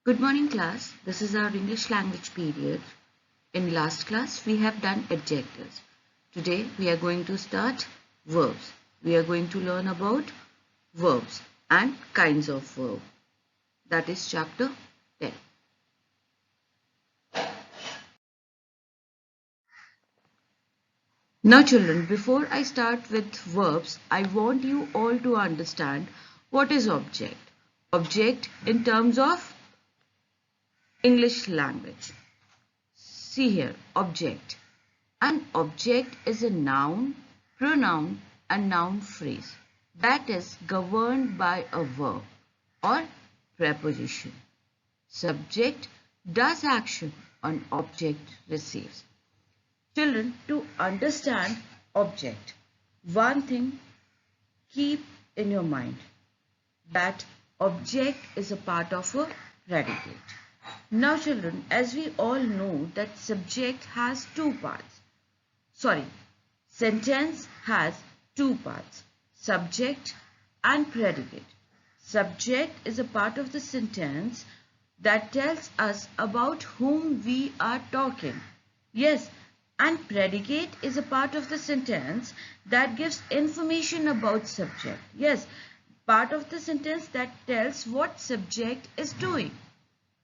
Good morning class. This is our English language period. In last class we have done adjectives. Today we are going to start verbs. We are going to learn about verbs and kinds of verb. That is chapter 10. Now children, before I start with verbs, I want you all to understand what is object. Object in terms of English language. See here, object. An object is a noun, pronoun and noun phrase that is governed by a verb or preposition. Subject does action on object receives. Children, to understand object, one thing keep in your mind that object is a part of a predicate. Now children, as we all know that subject has two parts. Sentence has two parts, subject and predicate. Subject is a part of the sentence that tells us about whom we are talking. Yes, and predicate is a part of the sentence that gives information about subject. Yes, part of the sentence that tells what subject is doing.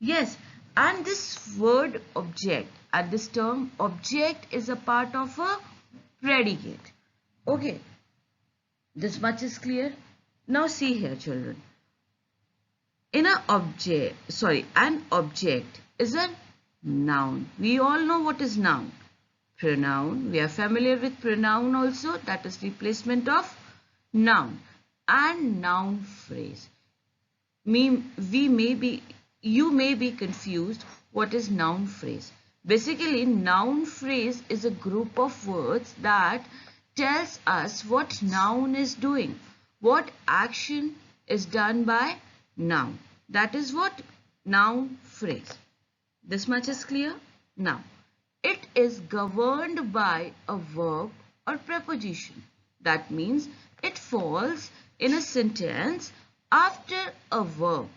Yes, and this word object and this term object is a part of a predicate. Okay, this much is clear. Now see here children. In an object is a noun. We all know what is noun. Pronoun, we are familiar with pronoun also, that is replacement of noun, and noun phrase. You may be confused what is noun phrase. Basically, noun phrase is a group of words that tells us what noun is doing, what action is done by noun. That is what noun phrase. This much is clear? Now, it is governed by a verb or preposition. That means it falls in a sentence after a verb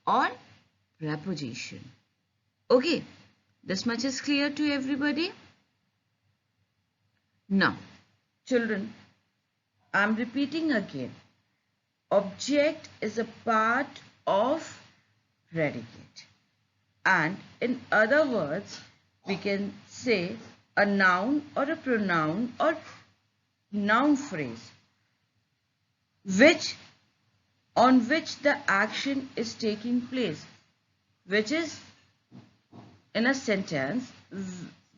or preposition. Okay, this much is clear to everybody? Now, children, I'm repeating again. Object is a part of predicate. And in other words, we can say a noun or a pronoun or noun phrase on which the action is taking place, which is in a sentence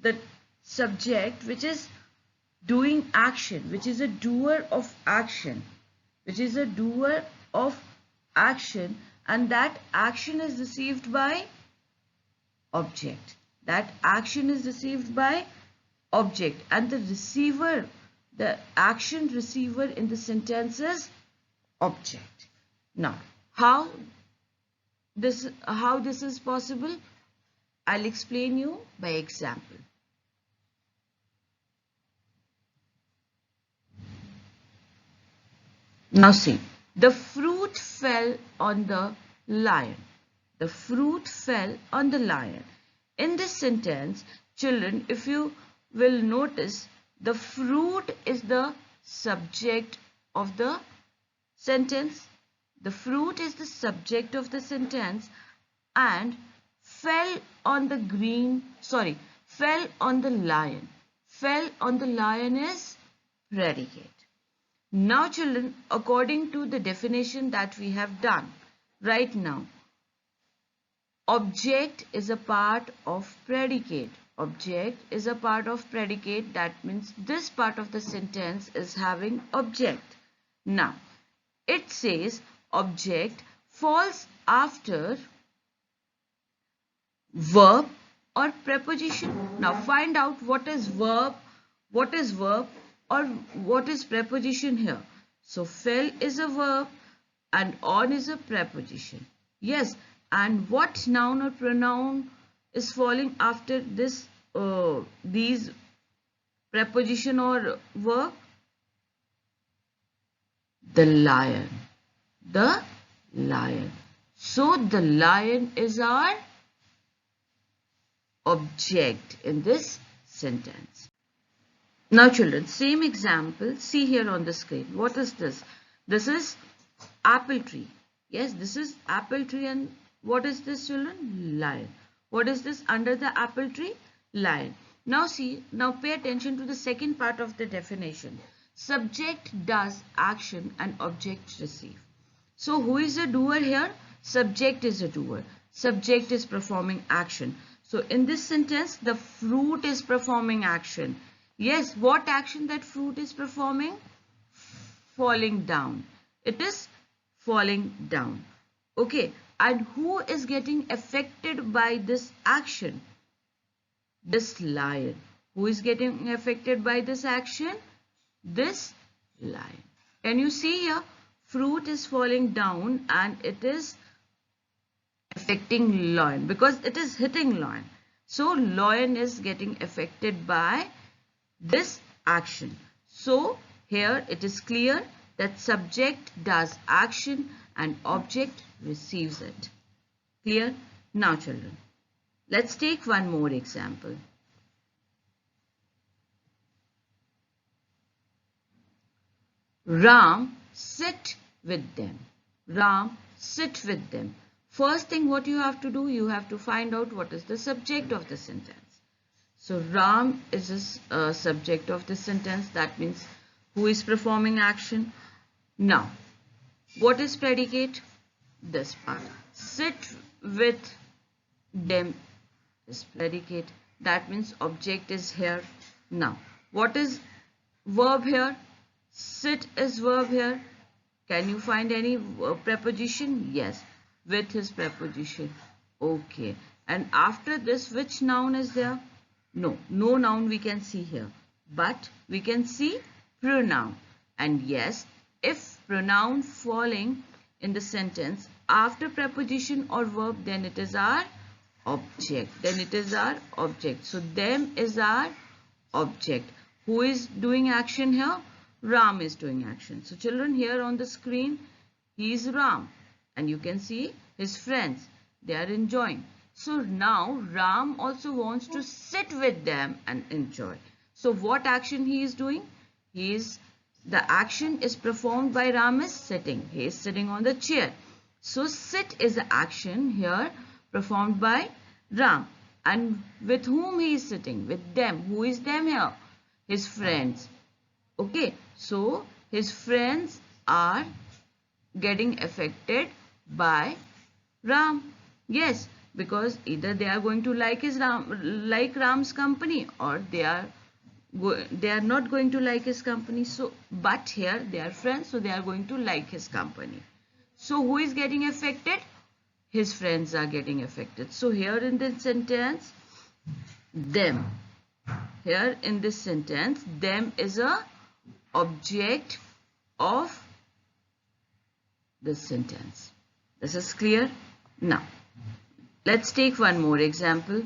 the subject which is doing action, which is a doer of action, and that action is received by object. That action is received by object, and the action receiver in the sentence is object. Now, how this is possible? I'll explain you by example. Now see, the fruit fell on the lion. The fruit fell on the lion. In this sentence, children, if you will notice, the fruit is the subject of the sentence. The fruit is the subject of the sentence, and fell on the lion. Fell on the lion is predicate. Now children, according to the definition that we have done right now, object is a part of predicate. Object is a part of predicate. That means this part of the sentence is having object. Now, it says object falls after verb or preposition. Now find out what is verb or what is preposition here. So fell is a verb and on is a preposition. Yes, and what noun or pronoun is falling after this these preposition or verb? The lion. The lion. So the lion is our object in this sentence. Now children, same example, see here on the screen. What is this? This is apple tree. Yes, this is apple tree, and what is this children? Lion. What is this under the apple tree? Lion. Now see, now pay attention to the second part of the definition. Subject does action and object receive. So who is the doer here? Subject is a doer. Subject is performing action. So in this sentence, the fruit is performing action. Yes, what action that fruit is performing? Falling down. It is falling down. Okay, and who is getting affected by this action? This lion. Who is getting affected by this action? This lion. Can you see here? Fruit is falling down and it is affecting lion because it is hitting lion. So lion is getting affected by this action. So here it is clear that subject does action and object receives it. Clear? Now children, let's take one more example. Ram sit with them. Ram sit with them. First thing what you have to do, you have to find out what is the subject of the sentence. So Ram is a subject of the sentence. That means who is performing action. Now, what is predicate? This part. Sit with them is predicate. That means object is here. Now, what is verb here? Sit is verb here. Can you find any preposition? Yes, with his preposition. Okay. And after this, which noun is there? No, no noun we can see here. But we can see pronoun. And yes, if pronoun falling in the sentence after preposition or verb, then it is our object. Then it is our object. So them is our object. Who is doing action here? Ram is doing action. So children, here on the screen, he is Ram. And you can see his friends. They are enjoying. So now Ram also wants to sit with them and enjoy. So what action he is doing? The action is performed by Ram is sitting. He is sitting on the chair. So sit is the action here performed by Ram. And with whom he is sitting? With them. Who is them here? His friends. Okay. So his friends are getting affected by Ram. Yes. Because either they are going to like Ram's company, or they are not going to like his company. So, but here they are friends, so they are going to like his company. So who is getting affected? His friends are getting affected. So here in this sentence, them. Here in this sentence, them is a object of this sentence. This is clear? Now, let's take one more example.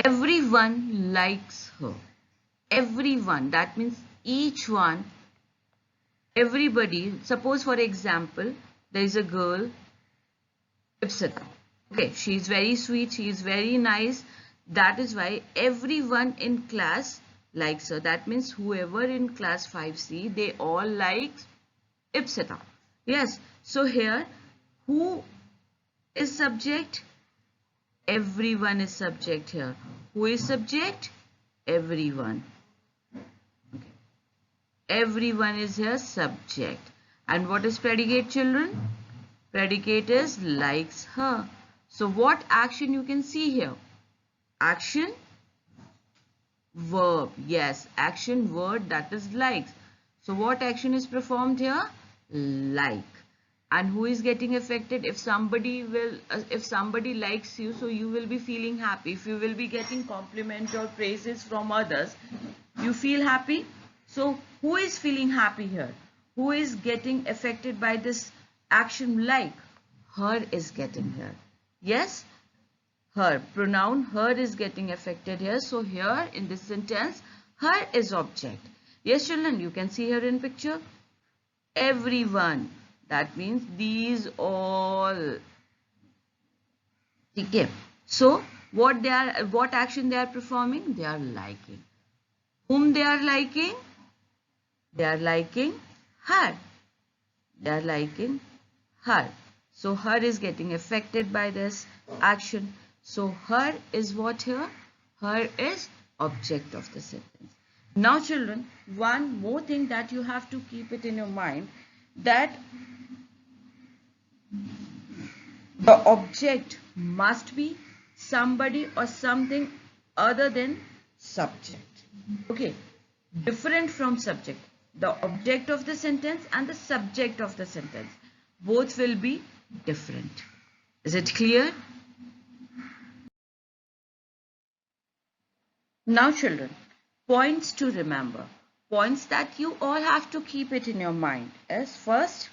Everyone likes her. Everyone, that means each one, everybody. Suppose for example, there is a girl, Ipsita. Okay, she is very sweet, she is very nice. That is why everyone in class likes her. That means whoever in class 5C, they all like Ipsita. Yes, so here, who is subject? Everyone is subject here. Who is subject? Everyone. Okay. Everyone is here subject. And what is predicate, children? Predicate is likes her. So what action you can see here? Action, verb. Yes, action, word, that is likes. So what action is performed here? Like. And who is getting affected? If somebody likes you, so you will be feeling happy. If you will be getting compliment or praises from others, you feel happy. So who is feeling happy here? Who is getting affected by this action like? Her is getting here. Yes, her. Pronoun her is getting affected here. So here in this sentence, her is object. Yes, children, you can see here in picture. everyone. That means these all. Okay. So what action they are performing? They are liking. Whom they are liking? They are liking her. They are liking her. So her is getting affected by this action. So her is what here? Her is object of the sentence. Now children, one more thing that you have to keep it in your mind, that the object must be somebody or something other than subject. Okay, different from subject. The object of the sentence and the subject of the sentence, both will be different. Is it clear? Now children, points to remember. Points that you all have to keep it in your mind is: first,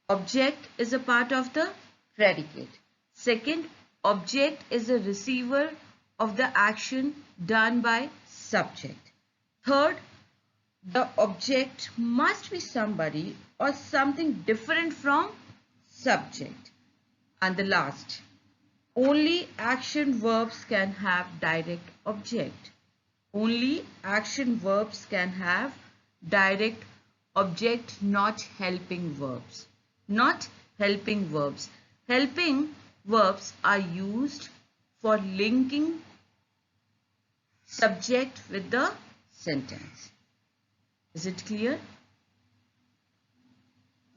object is a part of the predicate. Second, object is a receiver of the action done by subject. Third, the object must be somebody or something different from subject. And the last, only action verbs can have direct object. Only action verbs can have direct object, not helping verbs. Not helping verbs. Helping verbs are used for linking subject with the sentence. Is it clear?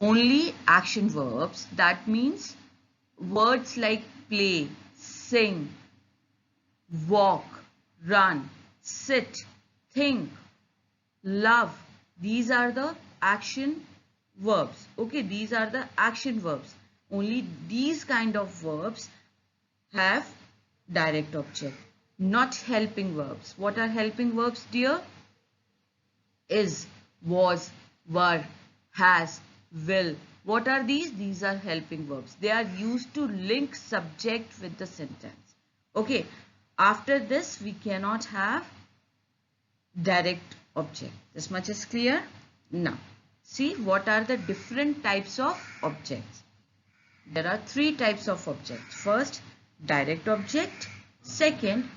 Only action verbs, that means words like play, sing, walk, run, sit, think, love, these are the action verbs. Okay, these are the action verbs. Only these kind of verbs have direct object, not helping verbs. What are helping verbs, dear? Is, was, were, has, will. What are these? These are helping verbs. They are used to link subject with the sentence. Okay, after this we cannot have direct object. This much is clear? Now, see what are the different types of objects. There are three types of objects. First, direct object. Second,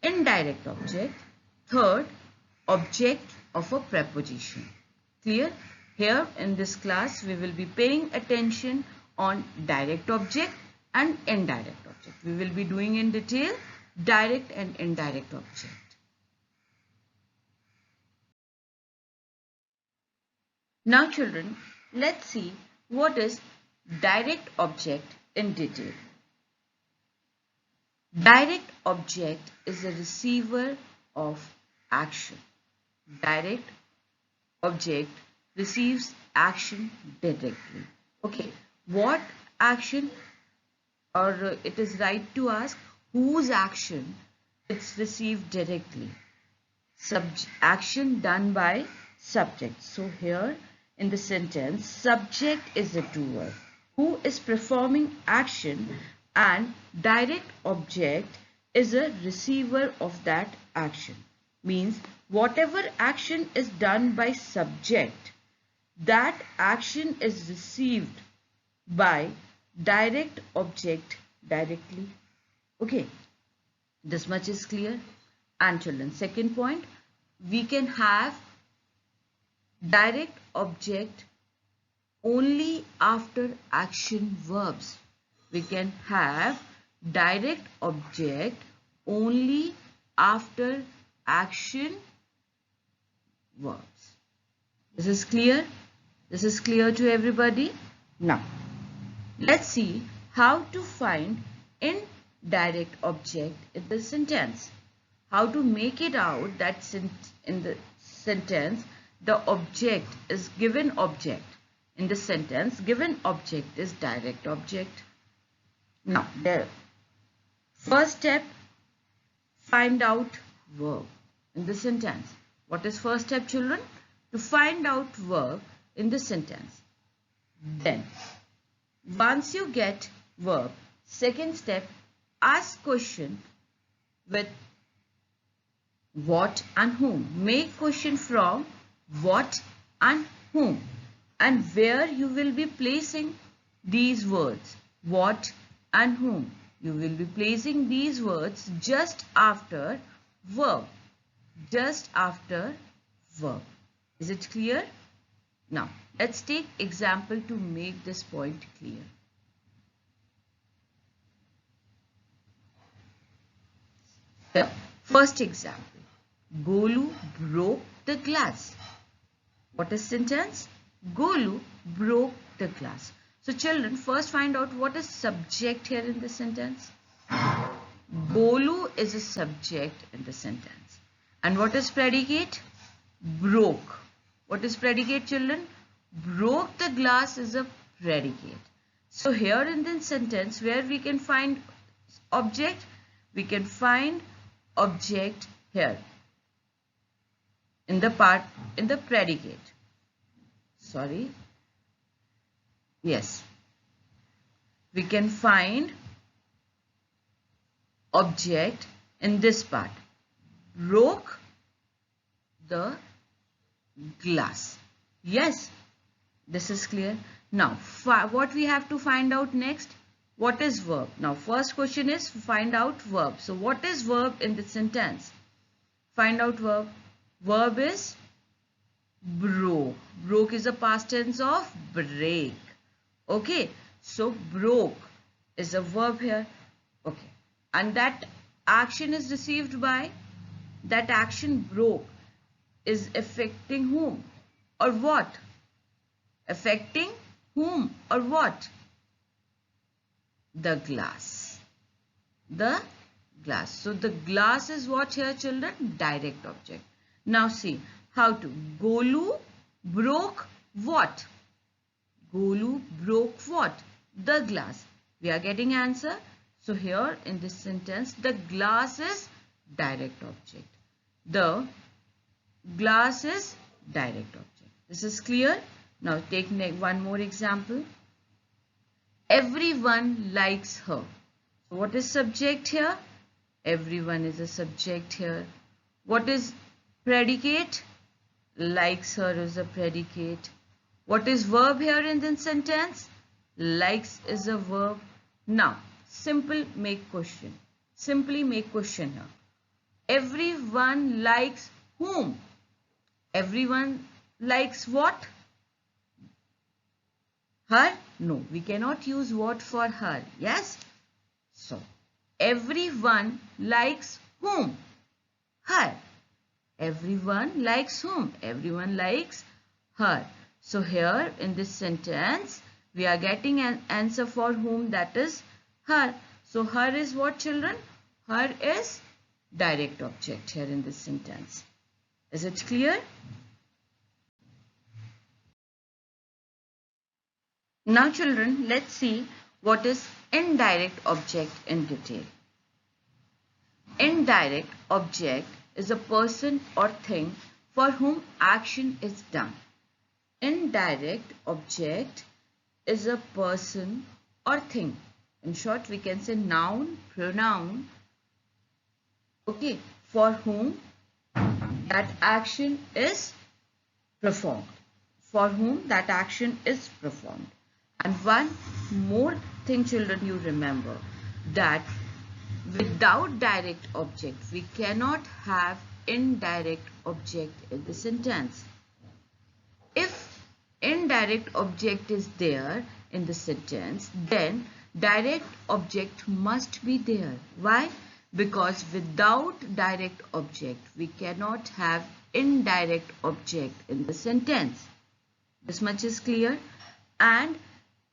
indirect object. Third, object of a preposition. Clear? Here in this class, we will be paying attention on direct object and indirect object. We will be doing in detail direct and indirect object. Now children, let's see what is direct object in detail. Direct object is a receiver of action. Direct object receives action directly. Okay, what action, or it is right to ask whose action it's received directly? Action done by subject. So here in the sentence, subject is the doer who is performing action, and direct object is a receiver of that action. Means whatever action is done by subject, that action is received by direct object directly. Okay, this much is clear. And children, second point, we can have direct object only after action verbs. We can have direct object only after action verbs. This is clear? This is clear to everybody? Now, let's see how to find indirect object in the sentence. How to make it out that in the sentence the object is given object. In the sentence, given object is direct object. Now, the first step, find out verb in the sentence. What is first step, children? To find out verb in the sentence. Then, once you get verb, second step, ask question with what and whom. Make question from what and whom. and where you will be placing these words, what and whom. You will be placing these words just after verb. Just after verb. Is it clear? Now, let's take example to make this point clear. The first example, Golu broke the glass. What is sentence? Golu broke the glass. So children, first find out what is subject here in the sentence. Golu is a subject in the sentence. And what is predicate? Broke. What is predicate, children? Broke the glass is a predicate. So here in this sentence, where we can find object? We can find object here in the predicate. Sorry. Yes. We can find object in this part. Broke the glass. Yes. This is clear. Now, what we have to find out next? What is verb? Now, first question is find out verb. So, what is verb in the sentence? Find out verb. Verb is broke. Broke is a past tense of break. Okay. So, broke is a verb here. Okay. And that action is received by, that action broke is affecting whom or what? Affecting whom or what? The glass. The glass. So the glass is what here, children? Direct object. Now see how to. Golu broke what? Golu broke what? The glass. We are getting answer. So here in this sentence, the glass is direct object. The glass is direct object. This is clear. Now take one more example. Everyone likes her. So what is subject here? Everyone is a subject here. What is predicate? Likes her is a predicate. What is verb here in this sentence? Likes is a verb. Now, simple make question. Simply make question here. Everyone likes whom? Everyone likes what? Her? No, we cannot use what for her. Yes? So, everyone likes whom? Her. Everyone likes whom? Everyone likes her. So, here in this sentence, we are getting an answer for whom, that is her. So, her is what, children? Her is direct object here in this sentence. Is it clear? Now children, let's see what is indirect object in detail. Indirect object is a person or thing for whom action is done. Indirect object is a person or thing. In short, we can say noun, pronoun, okay, for whom that action is performed. For whom that action is performed. And one more thing, children, you remember that without direct object, we cannot have indirect object in the sentence. If indirect object is there in the sentence, then direct object must be there. Why? Because without direct object, we cannot have indirect object in the sentence. This much is clear. And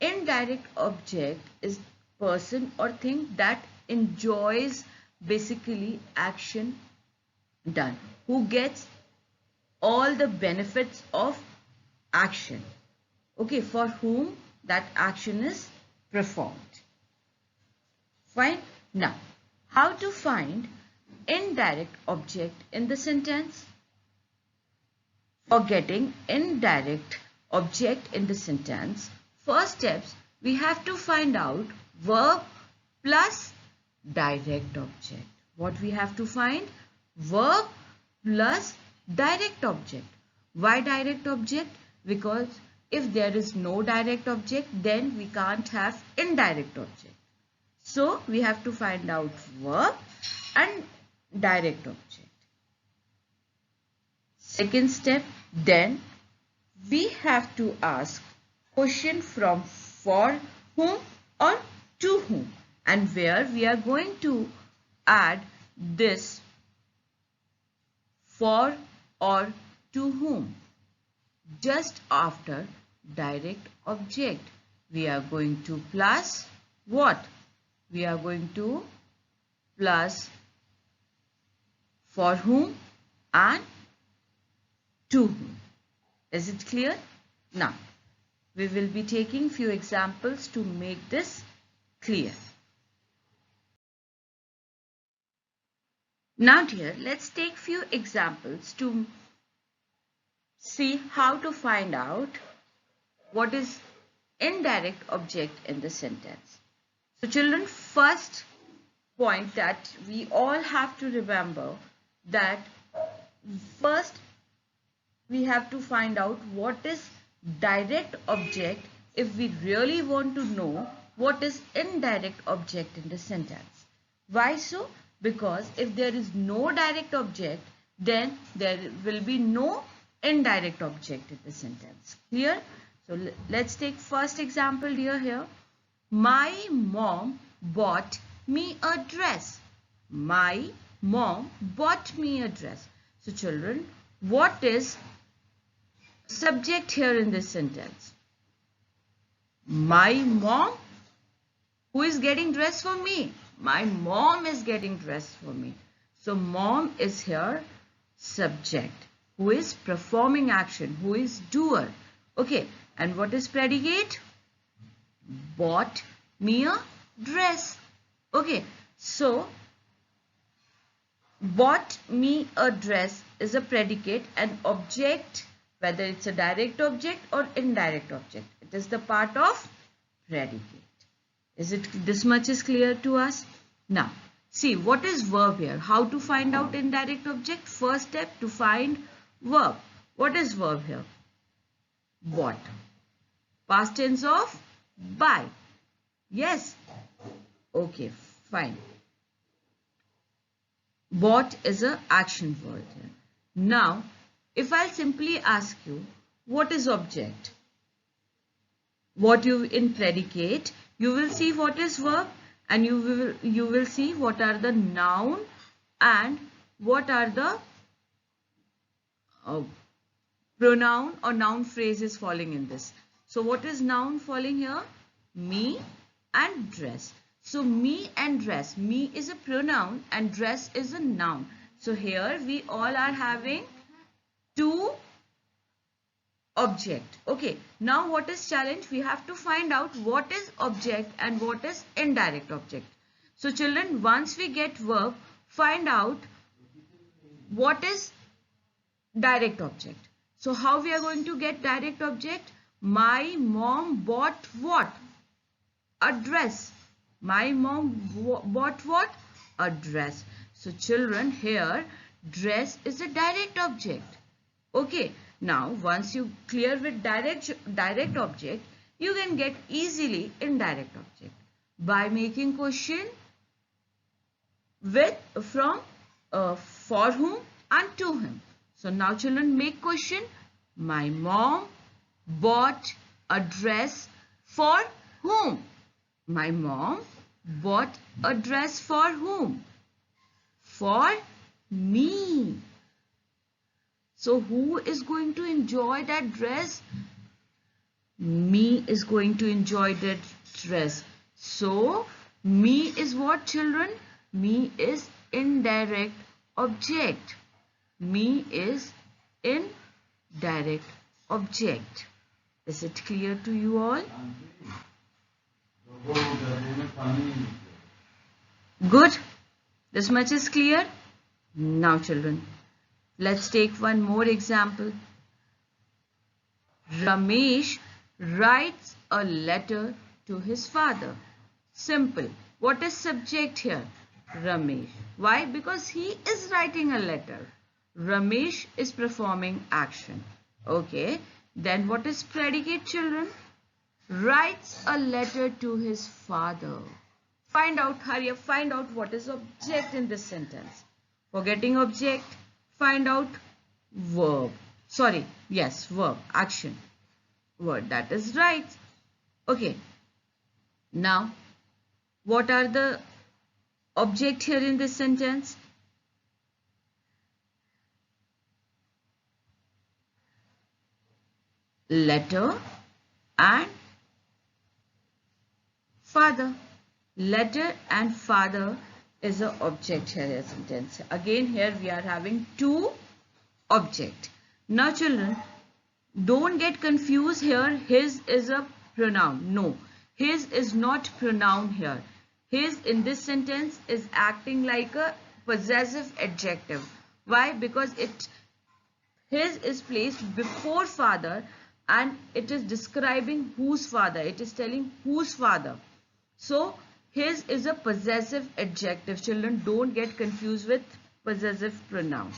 indirect object is person or thing that enjoys basically action done, who gets all the benefits of action, okay, for whom that action is performed. Fine. Now, how to find indirect object in the sentence? For getting indirect object in the sentence, first steps, we have to find out verb plus direct object. What we have to find? Verb plus direct object. Why direct object? Because if there is no direct object, then we can't have indirect object. So we have to find out verb and direct object. Second step, then we have to ask question from for whom or to whom, and where we are going to add this for or to whom. Just after direct object, we are going to plus what? We are going to plus for whom and to whom. Is it clear? Now, we will be taking few examples to make this clear. Now dear, let's take few examples to see how to find out what is indirect object in the sentence. So children, first point that we all have to remember that first we have to find out what is direct object if we really want to know what is indirect object in the sentence. Why so? Because if there is no direct object, then there will be no indirect object in the sentence. Clear? So let's take first example here. My mom bought me a dress. My mom bought me a dress. So children, what is subject here in this sentence? My mom. Who is getting dress for me? My mom is getting dress for me. So mom is here subject. Who is performing action? Who is doer? Okay. And what is predicate? Bought me a dress. Okay. So bought me a dress is a predicate, and object, whether it's a direct object or indirect object, it is the part of predicate. Is it this much is clear to us? Now, see what is verb here. How to find out indirect object? First step, to find verb. What is verb here? Bought. Past tense of buy. Yes. Okay, fine. Bought is a action word here. Now, if I'll simply ask you, what is object? What you in predicate, you will see what is verb, and you will see what are the noun and what are the pronoun or noun phrases falling in this. So what is noun falling here? Me and dress. So me and dress. Me is a pronoun and dress is a noun. So here we all are having two object. Okay, now what is challenge? We have to find out what is object and what is indirect object. So children, once we get verb, find out what is direct object. So how we are going to get direct object? My mom bought what? A dress. My mom bought what? A dress. So children, here dress is a direct object. Okay. Now, once you clear with direct object, you can get easily indirect object by making question with from for whom and to whom. So now children, make question. My mom bought a dress for whom? My mom bought a dress for whom? For me. So who is going to enjoy that dress? Me is going to enjoy that dress. So me is what, children? Me is indirect object. Me is indirect object. Is it clear to you all? Good. This much is clear. Now children, let's take one more example. Ramesh writes a letter to his father. Simple. What is subject here? Ramesh. Why? Because he is writing a letter. Ramesh is performing action. Okay. Then what is predicate, children? Writes a letter to his father. Find out, hurry up, find out what is object in this sentence. Forgetting object, find out verb. Sorry, yes, verb, action, word, that is right. Okay, now what are the object here in this sentence? Letter and father. Letter and father is an object here in the sentence. Again, here we are having two object. Now children, don't get confused here. His is a pronoun. No, his is not pronoun here. His in this sentence is acting like a possessive adjective. Why? Because his is placed before father and it is describing whose father. It is telling whose father. So his is a possessive adjective. Children, don't get confused with possessive pronoun.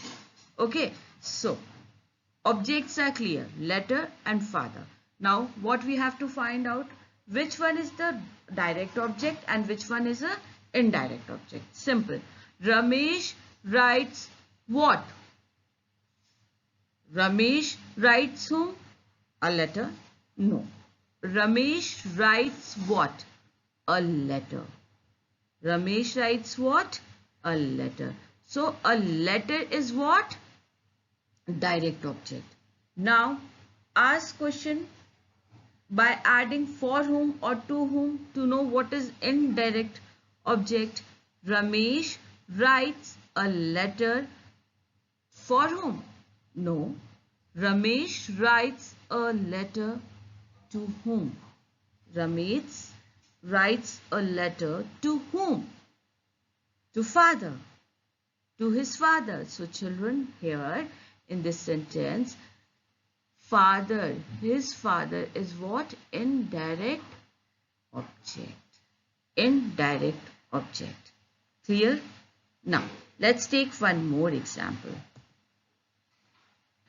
Okay, so objects are clear, letter and father. Now what we have to find out, which one is the direct object and which one is a indirect object. Simple. Ramesh writes what? Ramesh writes whom? A letter? No. Ramesh writes what? A letter. Ramesh writes what? A letter. So a letter is what? Direct object. Now ask question by adding for whom or to whom to know what is indirect object. Ramesh writes a letter for whom? No. Ramesh writes a letter to whom? Ramesh writes a letter to whom? To father. To his father. So children, here in this sentence, father, his father is what? Indirect object. Indirect object. Clear? Now, let's take one more example.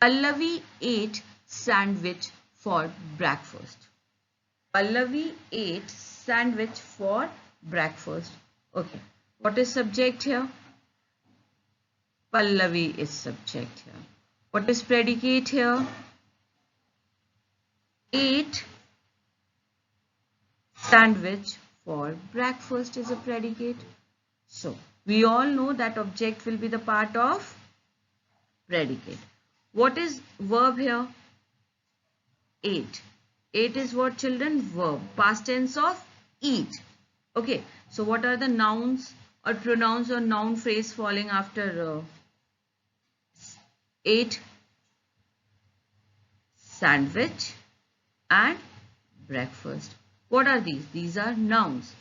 Pallavi ate sandwich for breakfast. Pallavi ate sandwich for breakfast. Okay. What is subject here? Pallavi is subject here. What is predicate here? Ate sandwich for breakfast is a predicate. So, we all know that object will be the part of predicate. What is verb here? Ate. Ate is what, children? Verb. Past tense of eat. Okay. So, what are the nouns or pronouns or noun phrase falling after ate? Sandwich and breakfast. What are these? These are nouns.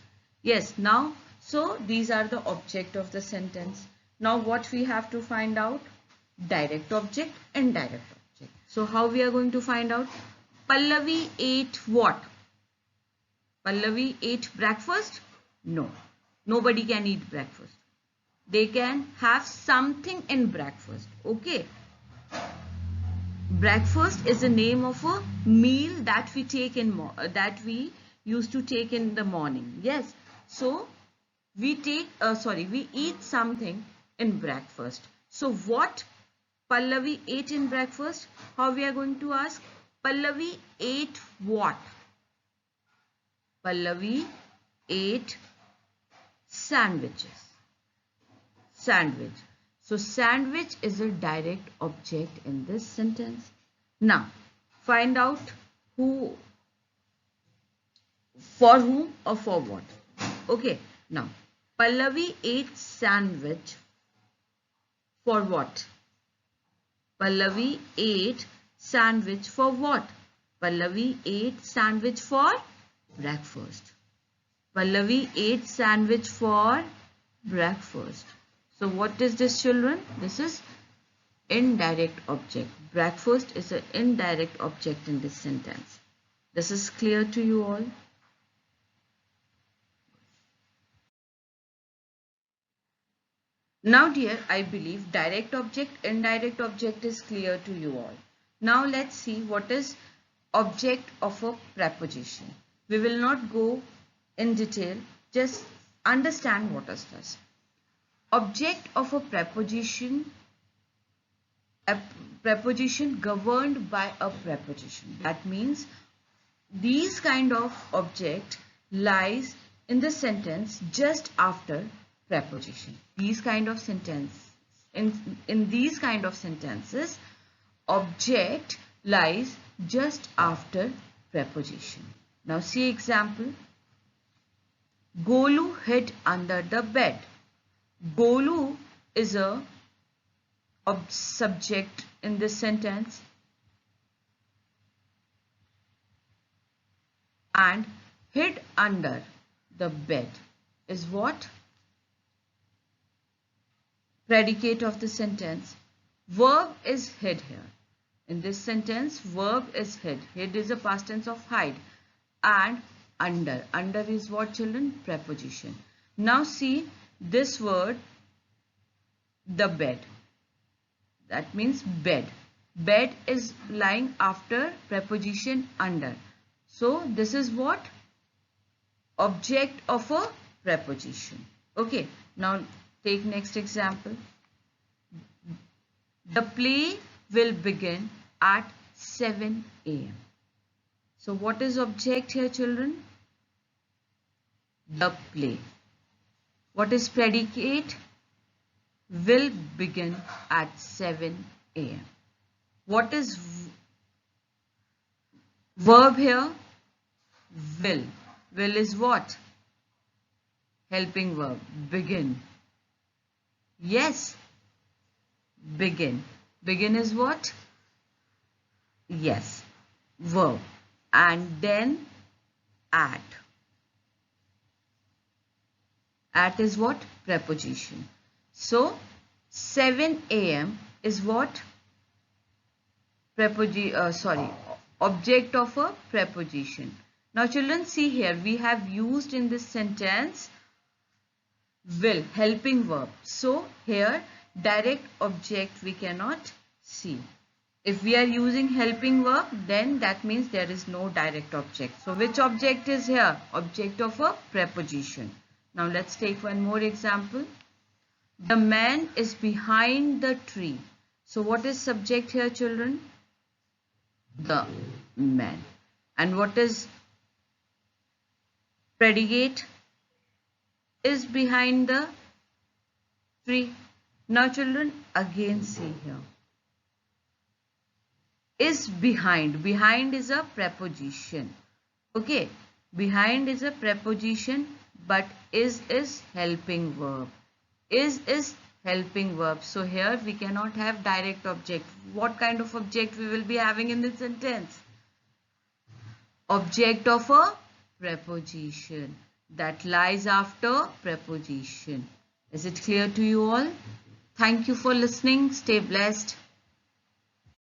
Yes, now, so these are the object of the sentence. Now what we have to find out? Direct object, indirect object. So how we are going to find out? Pallavi ate what? Pallavi ate breakfast? No. Nobody can eat breakfast. They can have something in breakfast. Okay. Breakfast is the name of a meal that we take in that we used to take in the morning. Yes. So we take we eat something in breakfast. So what Pallavi ate in breakfast? How we are going to ask? Pallavi ate what? Pallavi ate sandwiches. Sandwich. So sandwich is a direct object in this sentence. Now find out who, for whom or for what. Okay. Now Pallavi ate sandwich for what? Pallavi ate sandwich for what? Pallavi ate sandwich for breakfast. Pallavi ate sandwich for breakfast. So what is this, children? This is indirect object. Breakfast is an indirect object in this sentence. This is clear to you all? Now dear, I believe direct object, indirect object is clear to you all. Now let's see what is object of a preposition. We will not go in detail, just understand what is this. Object of a preposition governed by a preposition. That means these kind of object lies in the sentence just after preposition. These kind of sentence, in these kind of sentences, object lies just after preposition. Now see example. Golu hid under the bed. Golu is a subject in this sentence, and hid under the bed is what? Predicate of the sentence. Verb is hid here. In this sentence, verb is hid. Hid is a past tense of hide. And under. Under is what, children? Preposition. Now see this word, the bed. That means bed. Bed is lying after preposition under. So this is what? Object of a preposition. Okay. Now take next example. The play will begin at 7 a.m. So what is object here, children? The play. What is predicate? Will begin at 7 a.m. What is verb here? Will. Will is what? Helping verb. Begin. Yes. Begin. Begin is what? Yes. Verb. And then at. At is what? Preposition. So 7 a.m. is what? Object of a preposition. Now children, see here, we have used in this sentence will, helping verb. So here direct object we cannot see. If we are using helping verb, then that means there is no direct object. So which object is here? Object of a preposition. Now let's take one more example. The man is behind the tree. So what is subject here, children? The man. And what is predicate? Is behind the tree. Now children, again see here. Is behind. Behind is a preposition. Okay. Behind is a preposition, but is helping verb. Is helping verb. So here we cannot have direct object. What kind of object we will be having in this sentence? Object of a preposition that lies after preposition. Is it clear to you all? Thank you for listening. Stay blessed.